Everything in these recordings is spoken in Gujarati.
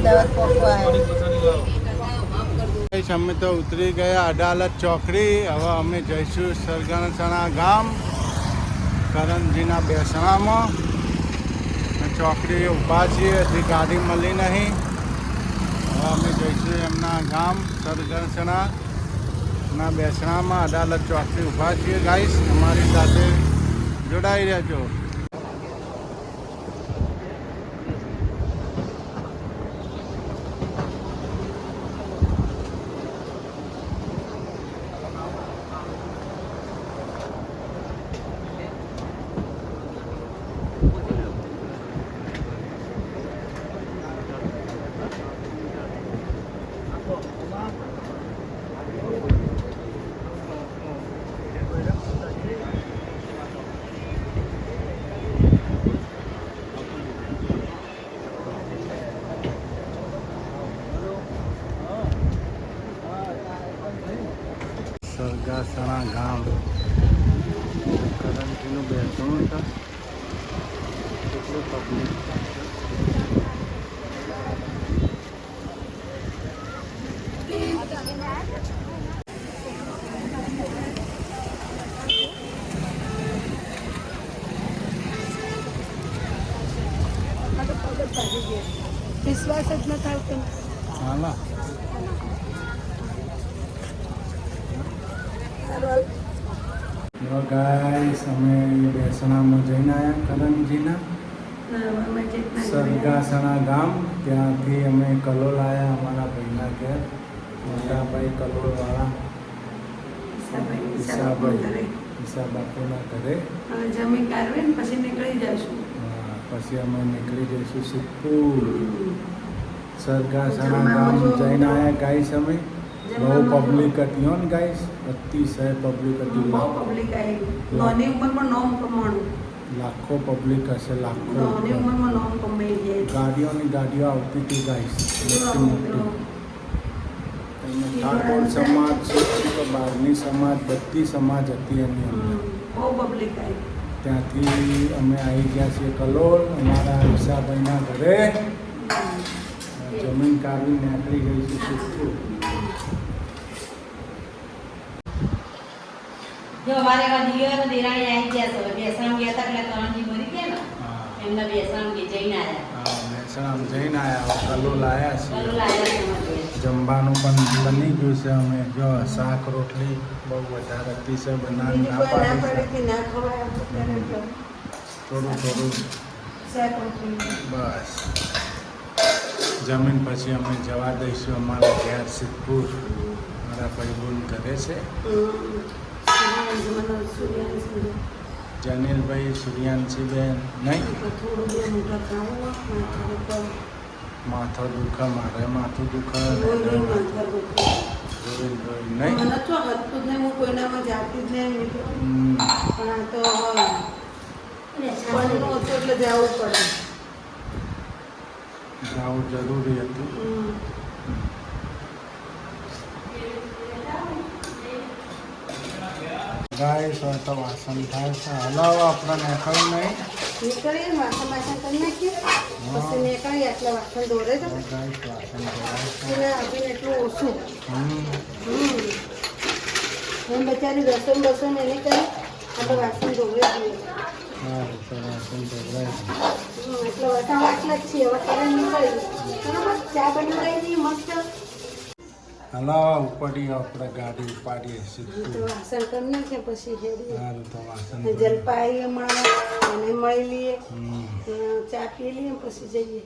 અમદાવાદ પહોંચવા અમે તો ઉતરી ગયા અડાલત ચોકડી. હવે અમે જઈશું સરગણસણા ગામ કરણજીના બેસણામાં. ચોકડી ઊભા છીએ, હજી ગાડી મળી નહીં. હવે અમે જઈશું એમના ગામ સરગણસણા ના બેસણામાં. અડાલત ચોકડી ઊભા છીએ ગાઈસ, અમારી સાથે જોડાઈ રહેજો. સરગાસણા ગામ કરણજીનું બેસણું છે. કેટલું પબ્લિક વિશ્વાસ જ ન થતો. હાલા ગાઈસ, અમે બેસણામાં જઈને આવ્યા કરણજીના સરગાસણા ગામ. ત્યાંથી અમે કલોલ આવ્યા અમારા ભાઈના ઘેર. મોટા ભાઈ કલોલવાળા ઈશા બાપુના ઘરે. જમીન કાઢવે ને પછી નીકળી જઈશું. પછી અમે નીકળી જઈશું સિદ્ધપુર. સરગાસણા ગામ જઈને આવ્યા ગાઈસ અમે. બહુ પબ્લિક હતી હો ને ગાઈસ, અતિશય પબ્લિક હતી. બહુ પબ્લિક આવી. નાની ઉંમરમાં નોમ કમાણું. લાખો પબ્લિક હશે, લાખો. નાની ઉંમરમાં નોમ કમાઈ જાય. ગાડીઓની ગાડીઓ આવતી હતી ગાઈસ, મોટી મોટી. ઠાકોર સમાજ, બહારની સમાજ, બધી સમાજ હતી એની અંદર. બહુ પબ્લિક આવી. ત્યાંથી અમે આવી ગયા છીએ કલોલ અમારા ઈશાભાઈના ઘરે. જમીન કાઢી નીકળી ગઈ છે સિદ્ધપુર. જો અમારે દિયો દેરાણી આવી ગયા છે. બેસણ ગયા હતા એટલે કરણજી મરી ગયા ને, એમના બેસણ કે જઈને આવ્યા. બેસણ જઈને આવ્યા, કલોલ આવ્યા છીએ. કલોલ આવ્યા છે. જમવાનું પણ બની ગયું છે. અમે જો શાક રોટલી બહુ વધારે અતિશય બનાવી ના પાડી. થોડું થોડું બસ. જમીન પછી અમે જવા દઈશું અમારા ઘેર સિદ્ધપુર. મારા ભાઈબંધ ઘરે છે. જનીલભાઈ, સૂર્યાંશીબેન નહીં. માથો દુખે, મારે માથું દુખે નહીં. જવું જરૂરી હતું. ગાઈસ, હવે તો વાસણ થાય છે. હલાવો આપણે નીકળ્યું નહીં. નીકળીએ વાસણ કરી નાખીએ, પછી નીકળીએ એટલે વાસણ દોરે છે. ગાઈસ, વાસણ ધોવાય છે. આપીને એટલું ઓછું. એમ બચારી રસોઈ બસોઈ એને કરી આપણે વાસણ દોરે જોઈએ. હા, તો વાસણ ધોવાય છે. એટલે વાસણ આટલા જ છીએ. હવે કરે નીકળી બરાબર. ચા બનાવી દઈએ મસ્ત. હલાવા ઉપાડીએ આપણે ગાડી ઉપાડીએ સીધું. તો વાસણ કરી નાખીએ પછી હેડીએ. સારું, તો વાસણ જલપાઈએ મળવા એને મળી લઈએ, ચા પી લઈએ પછી જઈએ.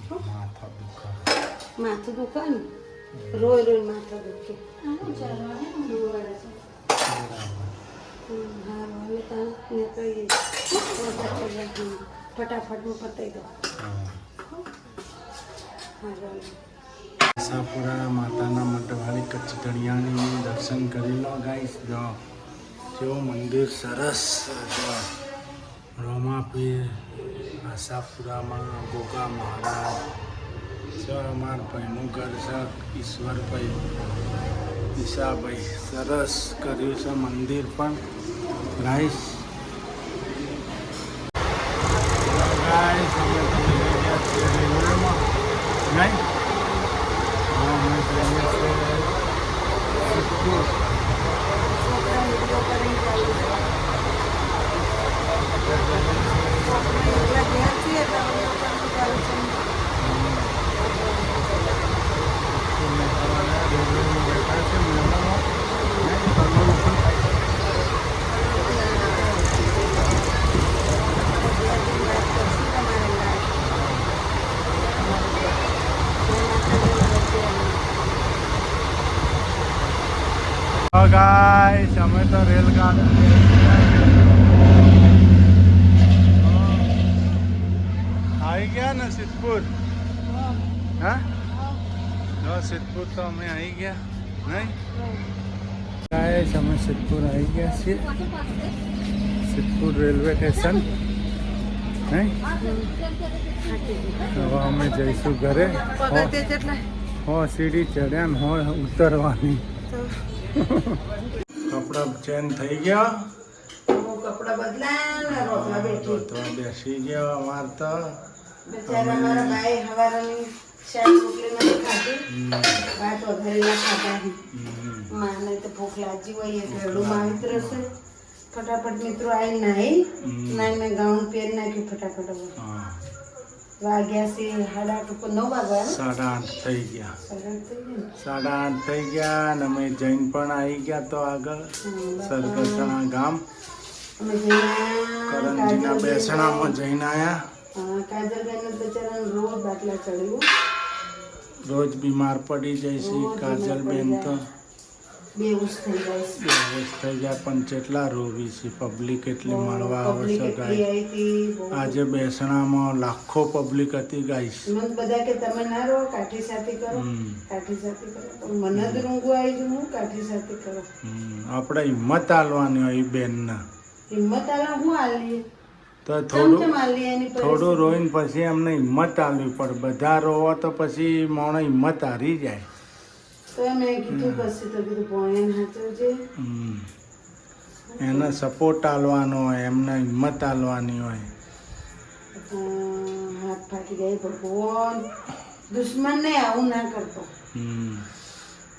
માથા દુખે. માથું દુખે ને, રોય રોય માથું દુખે. હારું, હવે ત્યાં નીકળીએ. ફટાફટમાં પતાવી દો. હારું. આશાપુરા માતાના મઢવાળી કચ્છધણિયાની દર્શન કરી લો ગાઈસ. જો જેવું મંદિર સરસ. જો રોમાપીર આશાપુરામાં ગોગા મહારાજ. જો અમારા ભાઈનું ઘર છે ઈશ્વરભાઈ, ઈશાભાઈ. સરસ કર્યું છે મંદિર પણ ગાઈસ. ગાઈસ, અમે તમે લઈ ગયા છીએ રેલવેમાં. નહીં ગાઈસ અમે તો રેલગાડી આવી ગયા ને સિદ્ધપુર. હા જો સિદ્ધપુર તો અમે આવી ગયા નહીં ગાઈસ. અમે સિદ્ધપુર આવી ગયા છીએ. સિદ્ધપુર રેલવે સ્ટેશન નહીં. હવે અમે જઈશું ઘરે. હો સીડી ચડ્યા ને હો ઉતરવાની. કપડા ચેન્જ થઈ ગયા. કપડા બદલાયા રોટલા બેઠી તો બેસી ગયો અમાર તો. બિચારા મારા ભાઈ હવારની શાક રોટલી નથી ખાધી. ભાત વઘારેલા ખાધા. માને તો ભૂખ લાગી હોય એટલે રડું માવિત રહેશે. ફટાફટ મિત્રો આવી નાઈ મેં ગાઉન પહેરી નાખ્યું ફટાફટ. વાગ્યા છે 8:30 ઉપર 9 વાગ્યા. 8:30 થઈ ગયા. 8:30 થઈ ગયા અને અમે જૈન પણ આવી ગયા તો આગળ સરગસણા ગામ કરંજીના બેસણામાં જઈને આવ્યા. કાજલબેન બિચારાને રોજ બાટલા ચડ્યું. રોજ બીમાર પડી જાય છે કાજલબેન તો. બેહોશ થઈ જાય છે. બેહોશ થઈ ગયા પણ કેટલા રોવી છે. પબ્લિક એટલી મળવા આવશે ગાય. આજે બેસણામાં લાખો પબ્લિક હતી ગાઈસ. મને બધા કે તમે ના રહો કાઠી સાથે કરો કાઠી સાથે કરો. પણ મને જ રૂંગું આવી ગયું. હું કાઠી સાથે કરો. આપણે હિંમત આલવાની હોય બેનને. હિંમત આલા હું આલી તો થોડું રોઈને પછી એમને હિંમત આલવી પડે. બધા રોવો તો પછી મોણે હિંમત હારી જાય. તો મેં કીધું પછી તો કીધું ભણ્યા હાચવજે. એને સપોર્ટ આલવાનો હોય, એમને હિંમત આલવાની હોય. હાથ ફાટી જાય. ભગવાન દુશ્મન ને આવું ના કરતો.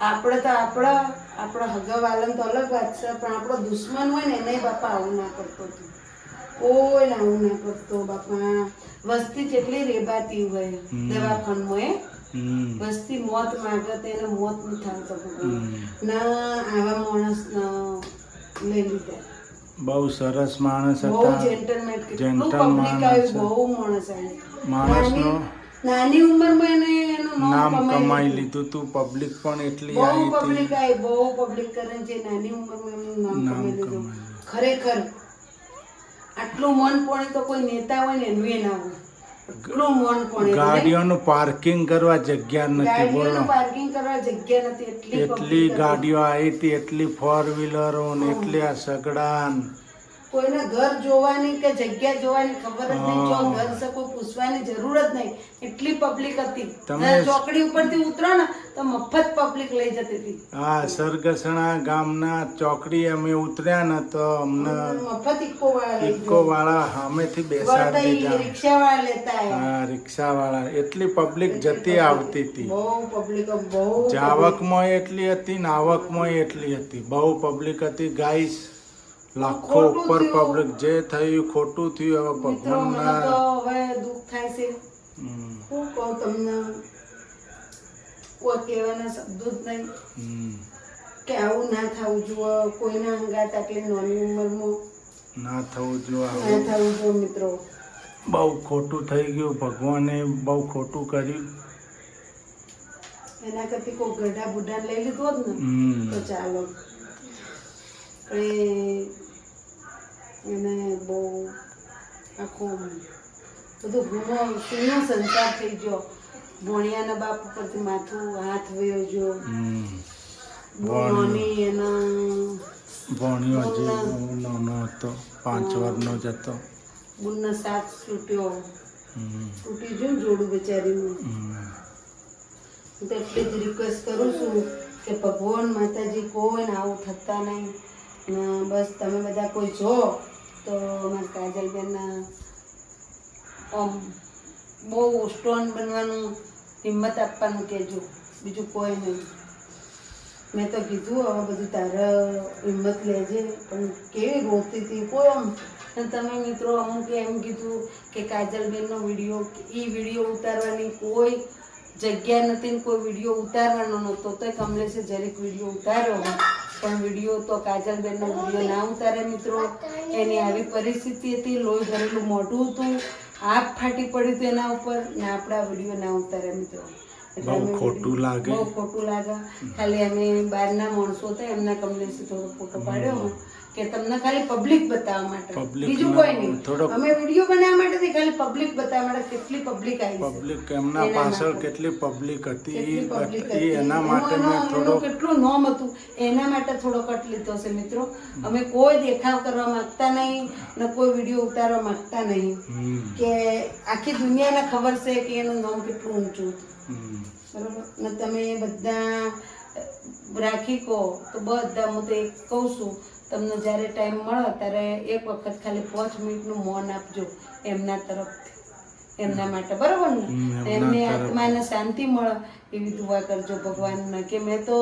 આપણે તો આપણા હગાવાલન તો અલગ વાત છે પણ આપણો દુશ્મન હોય ને એને બાપા આવું ના કરતો. કોઈ આવું ના કરતો બાપા. વસ્તી જેટલી રેબાતી હોય દવાખાનમાં વસ્તી મોત માંગે તેને મોત નહીં થાવતો ના. આવા માણસ લઈ લીધા. બહુ સરસ માણસ બહુ હતા. જેન્ટલમેન. જેન્ટલ માણસ. બહુ માણસ આવ્યું. માણસનો નાની ઉંમરમાં એને એનું નામ કમાઈ લીધું તું. પબ્લિક પણ એટલી બહુ આવી પબ્લિક હતી. આવી. બહુ પબ્લિક કરે છે. નાની ઉંમરમાં એનું નામ કમાઈ લીધું. ખરેખર આટલું મન પોણે તો કોઈ નેતા હોય ને એનું એ ના હોય. એટલું મન પોણે. ગાડીઓનું પાર્કિંગ કરવા જગ્યા નથી. બોલો ગાડીઓનું પાર્કિંગ કરવા જગ્યા નથી. એટલી ગાડીઓ આવી હતી. એટલી 4-વ્હીલરો ને એટલી આ સગડા. કોઈને ઘર જોવાની કે જગ્યા જોવાની ખબર જ નહીં. જો ઘર છે કોઈ પૂછવાની જરૂર જ નહીં. એટલી પબ્લિક હતી. ચોકડી ઉપરથી ઉતરો ને તો મફત પબ્લિક લઈ જતી હતી. હા સરગસણા ગામના ચોકડી અમે ઉતર્યા ને તો અમને મફત ઇકો વાળા સામેથી બેસાડી દીધા. રિક્ષા વાળા લેતા આવ્યા. હા રિક્ષા વાળા. એટલી પબ્લિક જતી આવતી હતી. બહુ પબ્લિક. બહુ જાવકમાં એટલી હતી ને આવકમાં એટલી હતી. બહુ પબ્લિક હતી ગાઈસ. લાખો ઉપર પબ્લિક. જે થયું ખોટું થયું. હવે ભગવાનના હવે દુઃખ થાય છે. શું કહું તમને. કોઈ કહેવાના શબ્દો જ નહીં કે આવું ના થવું જોઈએ. કોઈના હંગાત આટલી નાની ઉંમરમાં ના થવું જોઈએ. ના થવું જોઈએ મિત્રો. બહુ ખોટું થઈ ગયું. ભગવાને બહુ ખોટું કર્યું. એના કરતી કોઈ ગઢા બુઢા લઈ લીધો જ ને તો ચાલો. એને બહુ આખો બધું શૂન્ય સંસાર થઈ ગયો. ભણિયાના બાપ ઉપરથી માથું હાથ વયો ગયો. ભણ્યો જે નાનો હતો 5 વર્ષનો જ હતો. બુનનો સાથ તૂટ્યો. તૂટી ગયું જોડું બિચારીનું. હું તો એટલી જ રિક્વેસ્ટ કરું છું કે ભગવાન માતાજી કોઈને આવું થતા નહીં. બસ તમે બધા કોઈ જો તો અમારા કાજલબેનના બહુ સ્ટ્રોંગ બનવાનું હિંમત આપવાનું કહેજો. બીજું કોઈ નહીં. મેં તો કીધું હવે બધું તારે હિંમત લેજે. પણ કેવી રોતી હતી કોઈ આમ. અને તમે મિત્રો અમુક એમ કીધું કે કાજલબેનનો વિડીયો વિડીયો ઉતારવાની કોઈ જગ્યા નથી ને કોઈ વિડીયો ઉતારવાનો નહોતો. તો કમલેશે જરીક વિડીયો ઉતાર્યો હોય પણ વિડીયો તો કાજલબેનનો વિડીયો ના ઉતારે મિત્રો. એની આવી પરિસ્થિતિ હતી. લોહી ભરેલું મોઢું હતું. આંખ ફાટી પડ્યું હતું એના ઉપર ને આપણા વિડીયો ના ઉતારે મિત્રો. એટલે બહુ અમે ખોટું લાગે. બહુ ખોટું લાગે. ખાલી અમે બહારના માણસો હતા એમના કમલેથી થોડો ફોટો પાડ્યો કે તમને ખાલી પબ્લિક બતાવવા માટે, Public બીજું નો કોઈ નહીં. થોડોક- અમે વિડીયો બનાવવા માટે નહીં, ખાલી પબ્લિક બતાવવા માટે કેટલી પબ્લિક આવી છે. પબ્લિક એમના એના પાછળ માટે. કેટલી પબ્લિક હતી કેટલી public એ હતી. એના માટે એનું- મેં એનું થોડો કેટલું નોમ હતું એના માટે થોડો કટ લીધો છે મિત્રો. અમે કોઈ દેખાવ કરવા માંગતા નહીં ને કોઈ વિડીયો ઉતારવા માંગતા નહીં કે આખી દુનિયાને ખબર છે કે એનું નામ કેટલું ઊંચું હતું. બરોબર ને તમે બધા રાખી કહો તો બધા હું તો એક કહું છું, તમને જ્યારે ટાઈમ મળે ત્યારે એક વખત ખાલી 5 મિનિટનું મૌન આપજો એમના તરફથી, એમના માટે. બરોબર ને? એમની આત્માને શાંતિ મળે એવી દુઆ કરજો ભગવાનને. કે મેં તો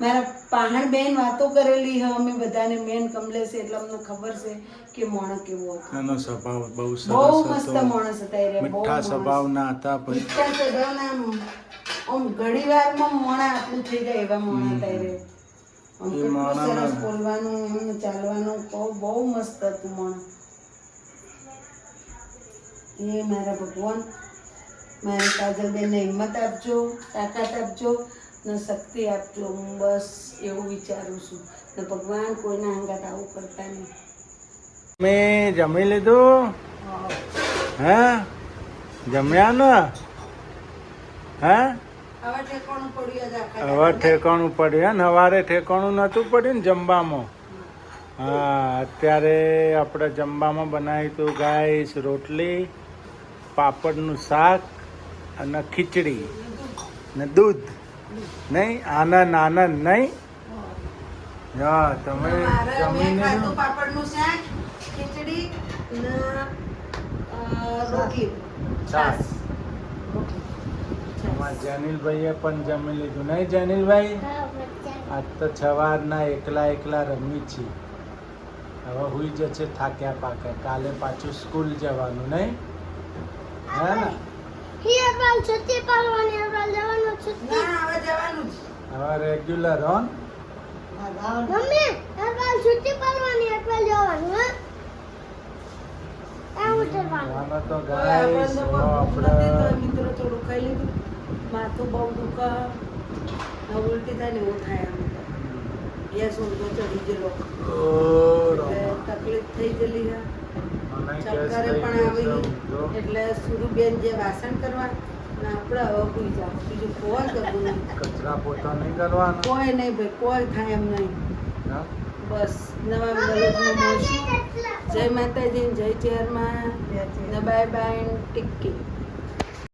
મારા પહાણ બેન વાતો કરેલી હે અમે બધાને, મેન કમલેશ એટલે અમને ખબર છે કે માણસ કેવો હતો. એનો સ્વભાવ બહુ બહુ સરસ મસ્ત હતો, માણસ હતા એ રહ્યા, બહુ મીઠા માણસ. સ્વભાવના હતા. પછી મીઠા સ્વભાવના, આમ ઘડીવારમાં મોણા આપણું થઈ જાય એવા મોણા હતા એ રહ્યા. આમ એ કેટલું માણાના- સરસ બોલવાનું, એમનું ચાલવાનું બહુ મસ્ત હતું મોણા. એ મારા ભગવાન મારી કાજલબેનને હિંમત આપજો, તાકાત આપજો ને શક્તિ આપજો. હું બસ એવું વિચારું છું ને ભગવાન કોઈના અંગાત આવું કરતા નહીં. મેં જમી લીધું? હે જમ્યા ને? હે હવે ઠેકાણું પડ્યું જ આખા હવે ઠેકાણું પડ્યું ને? સવારે ઠેકાણું નહોતું પડ્યું ને જમવામાં. હા, અત્યારે આપણે જમવામાં બનાવ્યું હતું ગાઈસ રોટલી, પાપડનું શાક અને ખીચડી ને દૂધ. નહીં આનંદ આનંદ નહીં? હા, તમે મારે મેં જમીને ખાધું પાપડનું શાક, ખીચડી ને રોટલી, છાશ. અમારા જનીલભાઈએ પણ જમી લીધું નહીં જનીલભાઈ? આજ તો સવારના એકલા એકલા રમી છીએ. હવે હુઈ જશે થાક્યા પાકે. કાલે પાછું સ્કૂલ જવાનું નહીં? હે ને? છુટ્ટી પાડવાની આપણે જવાનું છુટ્ટી ના હવે જવાનું જ. હવે રેગ્યુલર ઓન. મમ્મી આપણે છુટ્ટી પાડવાની એટલે જવાનું હે આ ઉતરવાનું આમાં તો હવે આપણે ગાઈસ તો ભૂખ નથી તો આપણે મિત્રો થોડું ખાઈ લીધું. માથું બહુ દુખે ને ઉલટી થાય ને એવું થાય. આમ ગેસ ઊંધો ચડી ગયેલો એટલે તકલીફ થઈ ગયેલી છે. ચક્કરે પણ આવી એટલે સુરુબેન જે વાસણ કરવા ને આપણે હવે ભૂલી જાવ. બીજું કોઈ કરવું નહીં, કચરા પોતા નહીં કરવાના. કોઈ નહીં ભાઈ, કોઈ થાય એમ નહીં. હા? બસ નવા વિડીયોમાં મળશું. જય માતાજી, જય ચેરમાં, ને બાય બાય, ટીકી.